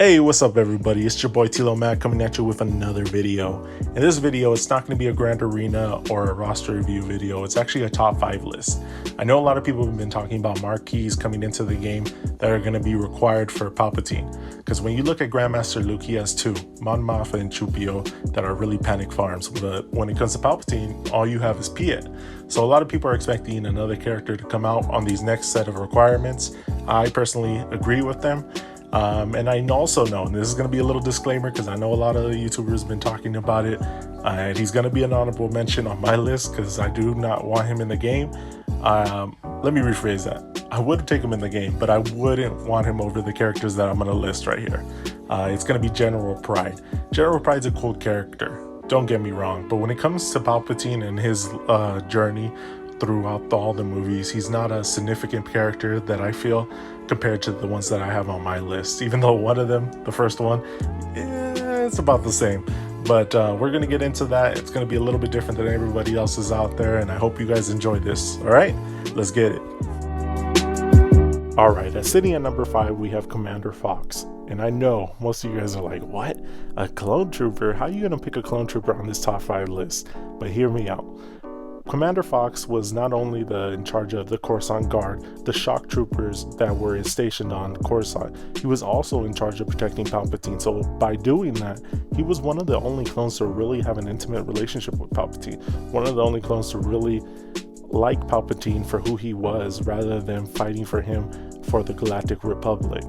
Hey, what's up everybody? It's your boy Tilo Mac coming at you with another video. In this video, it's not going to be a Grand Arena or a roster review video. It's actually a top 5 list. I know a lot of people have been talking about marquees coming into the game that are going to be required for Palpatine. Because when you look at Grandmaster Luke, he has two, Mon Mothma and Chupio, that are really panic farms. But when it comes to Palpatine, all you have is Piet. So a lot of people are expecting another character to come out on these next set of requirements. I personally agree with them. And I also know, and this is going to be a little disclaimer because I know a lot of YouTubers have been talking about it, and he's going to be an honorable mention on my list because I do not want him in the game. Let me rephrase that. I would take him in the game, but I wouldn't want him over the characters that I'm going to list right here. It's going to be General Pride. General Pride's a cool character, don't get me wrong, but when it comes to Palpatine and his journey throughout all the movies, he's not a significant character that I feel compared to the ones that I have on my list, even though one of them, the first one, it's about the same. But we're gonna get into that. It's gonna be a little bit different than everybody else's out there, and I hope you guys enjoy this. All right, let's get it. All right, sitting at number 5, we have Commander Fox. And I know most of you guys are like, what? A clone trooper? How are you gonna pick a clone trooper on this top 5 list? But hear me out. Commander Fox was not only in charge of the Coruscant Guard, the shock troopers that were stationed on Coruscant, he was also in charge of protecting Palpatine. So by doing that, he was one of the only clones to really have an intimate relationship with Palpatine. One of the only clones to really like Palpatine for who he was, rather than fighting for him for the Galactic Republic.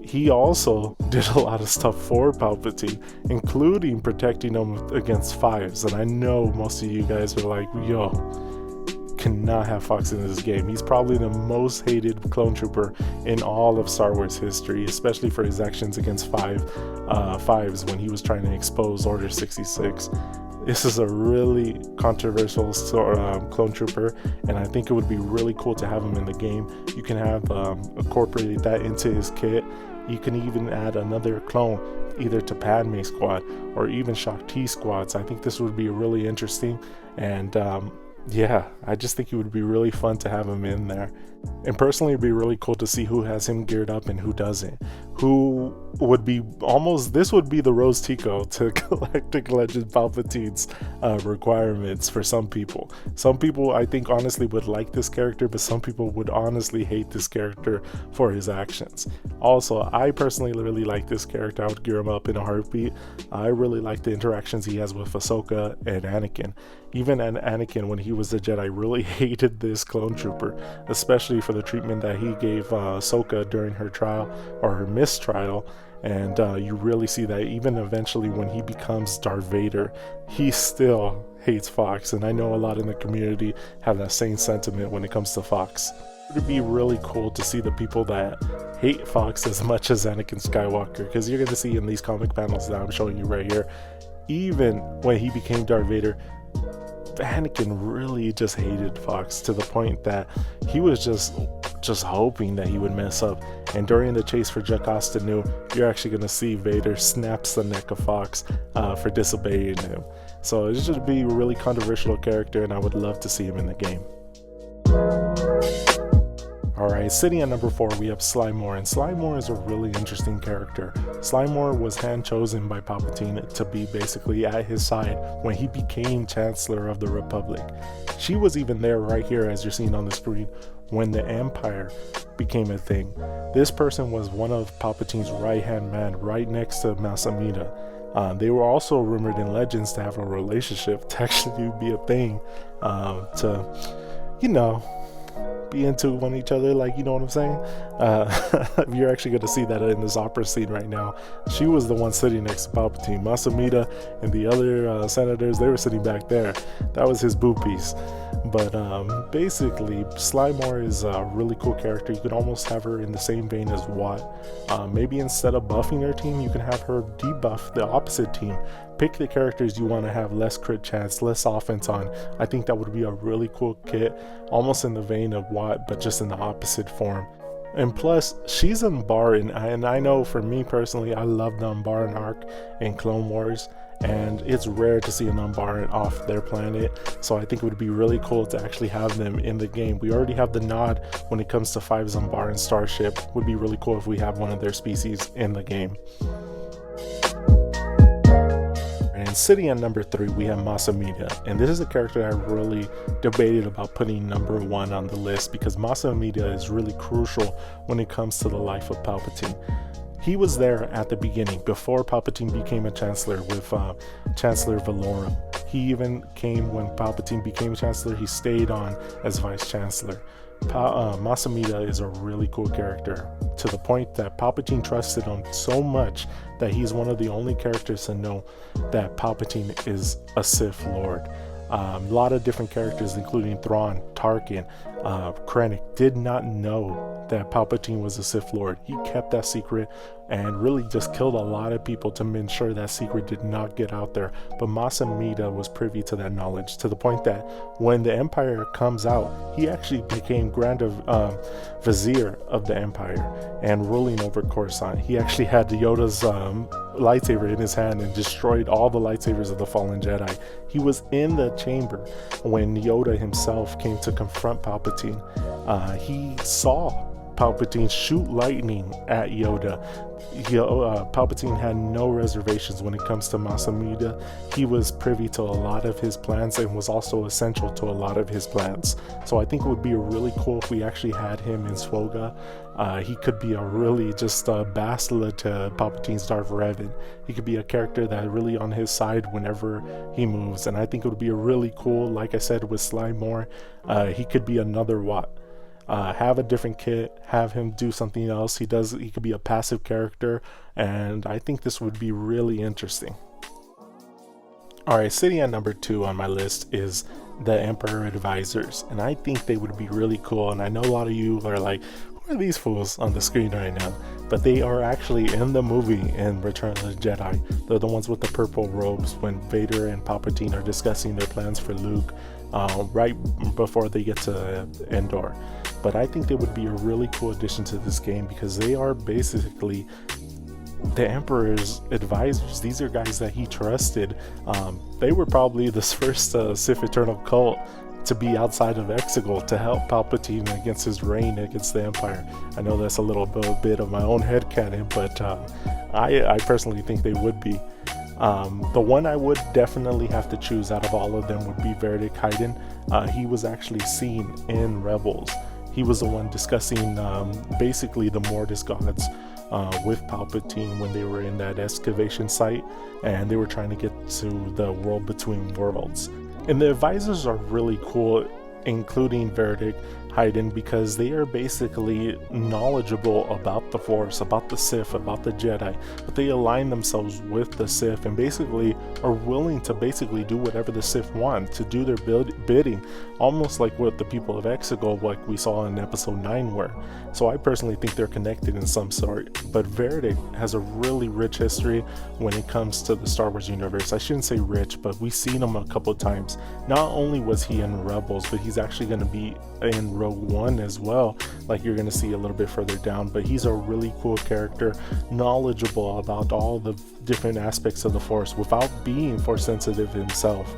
He also did a lot of stuff for Palpatine, including protecting him against Fives. And I know most of you guys are like, yo, cannot have Fox in this game. He's probably the most hated clone trooper in all of Star Wars history, especially for his actions against Fives when he was trying to expose Order 66. This is a really controversial clone trooper, and I think it would be really cool to have him in the game. You can have incorporated that into his kit. You can even add another clone either to Padme squad or even Shock T squads. I think this would be really interesting, and yeah, I just think it would be really fun to have him in there. And personally, it'd be really cool to see who has him geared up and who doesn't. Who would be this would be the Rose Tico to Galactic Legend Palpatine's requirements for some people. Some people, I think, honestly would like this character, but some people would honestly hate this character for his actions. Also, I personally really like this character. I would gear him up in a heartbeat. I really like the interactions he has with Ahsoka and Anakin. Even Anakin, when he was a Jedi, really hated this clone trooper, especially for the treatment that he gave Ahsoka during her trial, or her mistrial. And you really see that even eventually when he becomes Darth Vader, he still hates Fox. And I know a lot in the community have that same sentiment when it comes to Fox. It would be really cool to see the people that hate Fox as much as Anakin Skywalker, because you're going to see in these comic panels that I'm showing you right here, even when he became Darth Vader, Anakin really just hated Fox to the point that he was just hoping that he would mess up. And during the chase for Jocasta Nu, you're actually going to see Vader snaps the neck of Fox for disobeying him. So it should be a really controversial character, and I would love to see him in the game. Alright, sitting at number 4, we have Slymore, and Slymore is a really interesting character. Slymore was hand-chosen by Palpatine to be basically at his side when he became Chancellor of the Republic. She was even there right here, as you're seeing on the screen, when the Empire became a thing. This person was one of Palpatine's right-hand man, right next to Masamuda. They were also rumored in Legends to have a relationship, to actually be a thing, to, you know, be into one each other, like, you know what I'm saying? You're actually going to see that in this opera scene right now. She was the one sitting next to Palpatine. Masamuda and the other senators, they were sitting back there. That was his boopies. But basically, Slymore is a really cool character. You could almost have her in the same vein as Watt. Maybe instead of buffing her team, you can have her debuff the opposite team. Pick the characters you want to have less crit chance, less offense on. I think that would be a really cool kit, almost in the vein of Watt, but just in the opposite form. And plus, she's in Barin, and I know for me personally, I love the Barin arc in Clone Wars. and it's rare to see an Umbaran off their planet, so I think it would be really cool to actually have them in the game. We already have the nod when it comes to 5's Umbaran starship. Would be really cool if we have one of their species in the game. And sitting at number 3, we have Masamuda, and this is a character I really debated about putting number 1 on the list, because Masamuda is really crucial when it comes to the life of Palpatine. He was there at the beginning, before Palpatine became a Chancellor with Chancellor Valorum. He even came when Palpatine became Chancellor. He stayed on as Vice Chancellor. Masamuda is a really cool character, to the point that Palpatine trusted him so much that he's one of the only characters to know that Palpatine is a Sith Lord. A lot of different characters, including Thrawn, Tarkin, Krennic, did not know that Palpatine was a Sith Lord. He kept that secret and really just killed a lot of people to ensure that secret did not get out there. But Masamuda was privy to that knowledge, to the point that when the Empire comes out, he actually became Grand Vizier of the Empire and ruling over Coruscant. He actually had Yoda's lightsaber in his hand and destroyed all the lightsabers of the fallen Jedi. He was in the chamber when Yoda himself came to confront Palpatine. He saw Palpatine shoot lightning at Yoda. Palpatine had no reservations when it comes to Masamuda. He was privy to a lot of his plans and was also essential to a lot of his plans. So I think it would be really cool if we actually had him in Swoga. He could be a really just bastard to Palpatine's Darth Revan. He could be a character that really on his side whenever he moves, and I think it would be a really cool, like I said with Slymore, he could be another Watt. Have a different kit, have him do something else. He could be a passive character, and I think this would be really interesting. Alright, sitting at number 2 on my list is the Emperor Advisors, and I think they would be really cool. And I know a lot of you are like, who are these fools on the screen right now? But they are actually in the movie in Return of the Jedi. They're the ones with the purple robes when Vader and Palpatine are discussing their plans for Luke right before they get to Endor. But I think they would be a really cool addition to this game, because they are basically the Emperor's advisors. These are guys that he trusted. They were probably the first Sith Eternal cult to be outside of Exegol to help Palpatine against his reign against the Empire. I know that's a little bit of my own headcanon, but I personally think they would be. The one I would definitely have to choose out of all of them would be Verdict Haydn. He was actually seen in Rebels. He was the one discussing basically the Mortis gods with Palpatine when they were in that excavation site, and they were trying to get to the world between worlds. And the advisors are really cool, including Verdict Haydn, because they are basically knowledgeable about the Force, about the Sith, about the Jedi, but they align themselves with the Sith and basically are willing to basically do whatever the Sith want, to do their bidding, almost like what the people of Exegol, like we saw in episode 9 were. So I personally think they're connected in some sort. But Verdict has a really rich history when it comes to the Star Wars universe. I shouldn't say rich, but we've seen him a couple of times. Not only was he in Rebels, but he's actually going to be in Rogue One as well, like you're going to see a little bit further down. But he's a really cool character, knowledgeable about all the different aspects of the Force without being Force sensitive himself.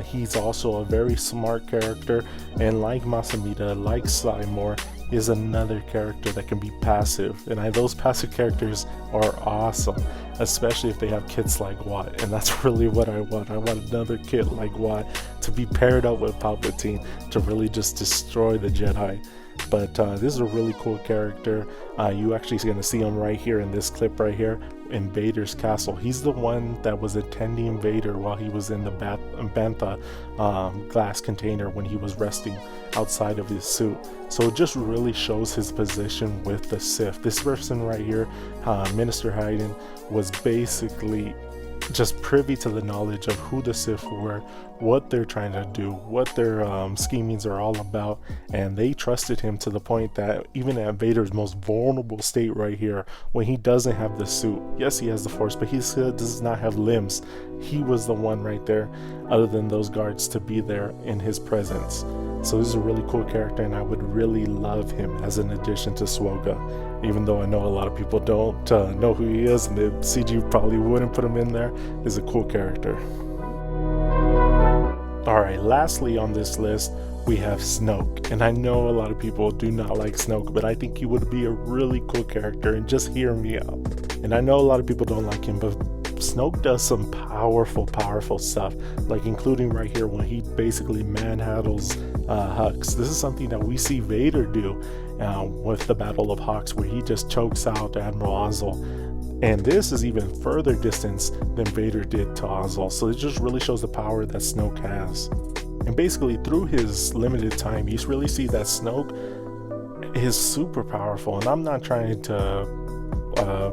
He's also a very smart character, and like Masamuda, like Slymore, is another character that can be passive, and those passive characters are awesome, especially if they have kits like Watt, and that's really what I want. I want another kit like Watt to be paired up with Palpatine to really just destroy the Jedi. But this is a really cool character. You actually going to see him right here in this clip right here in Vader's castle. He's the one that was attending Vader while he was in the Bantha glass container when he was resting outside of his suit. So it just really shows his position with the Sith. This person right here, Minister Haydn, was basically just privy to the knowledge of who the Sith were, what they're trying to do, what their schemings are all about, and they trusted him to the point that even at Vader's most vulnerable state right here, when he doesn't have the suit, yes, he has the Force, but he still does not have limbs. He was the one right there, other than those guards, to be there in his presence. So this is a really cool character, and I would really love him as an addition to Swoga. even though I know a lot of people don't know who he is, and the CG probably wouldn't put him in there. Is a cool character. Alright, lastly on this list, we have Snoke. And I know a lot of people do not like Snoke, but I think he would be a really cool character, and just hear me out. And I know a lot of people don't like him, but Snoke does some powerful stuff, like including right here when he basically manhandles Hux. This is something that we see Vader do with the Battle of Hux, where he just chokes out Admiral Ozzel. And this is even further distance than Vader did to Ozzel, so it just really shows the power that Snoke has. And basically through his limited time, you really see that Snoke is super powerful. And I'm not trying to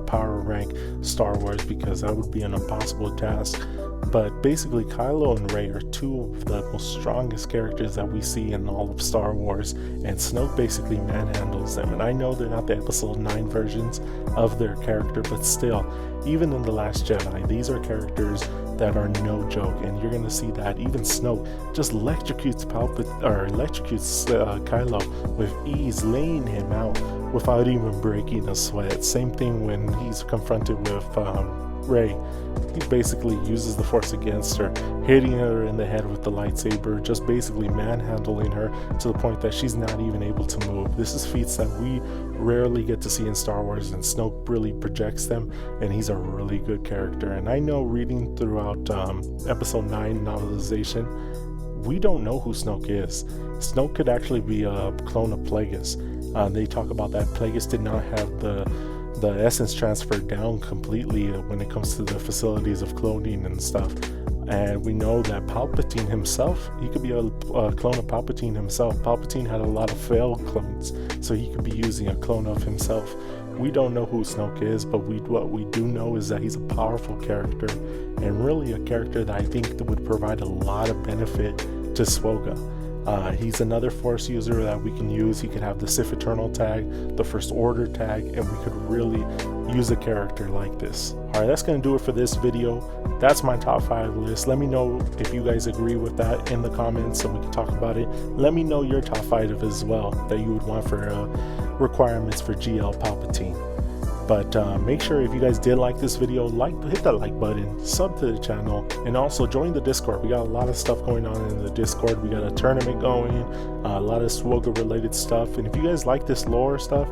power rank Star Wars, because that would be an impossible task, but basically Kylo and Rey are two of the most strongest characters that we see in all of Star Wars, and Snoke basically manhandles them. And I know they're not the episode 9 versions of their character, but still, even in The Last Jedi, these are characters that are no joke, and you're gonna see that even Snoke just electrocutes Kylo with ease, laying him out without even breaking a sweat. Same thing when he's confronted with Rey. He basically uses the Force against her, hitting her in the head with the lightsaber, just basically manhandling her to the point that she's not even able to move. This is feats that we rarely get to see in Star Wars, and Snoke really projects them, and he's a really good character. And I know reading throughout episode 9 novelization, we don't know who Snoke is. Snoke could actually be a clone of Plagueis. They talk about that Plagueis did not have the essence transfer down completely when it comes to the facilities of cloning and stuff. And we know that Palpatine himself, he could be a clone of Palpatine himself. Palpatine had a lot of failed clones, so he could be using a clone of himself. We don't know who Snoke is, but what we do know is that he's a powerful character, and really a character that I think that would provide a lot of benefit to Swoga. He's another Force user that we can use. He could have the Sith Eternal tag, the First Order tag, and we could really use a character like this. Alright, that's going to do it for this video. That's my top 5 list. Let me know if you guys agree with that in the comments so we can talk about it. Let me know your top 5 as well that you would want for requirements for GL Palpatine. But make sure if you guys did like this video, hit that like button, sub to the channel, and also join the Discord. We got a lot of stuff going on in the Discord. We got a tournament going, a lot of Swoga related stuff. And if you guys like this lore stuff,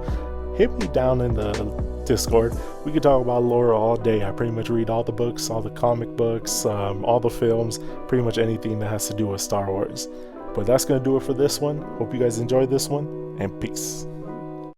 hit me down in the Discord. We could talk about lore all day. I pretty much read all the books, all the comic books, all the films, pretty much anything that has to do with Star Wars. But that's going to do it for this one. Hope you guys enjoyed this one, and peace.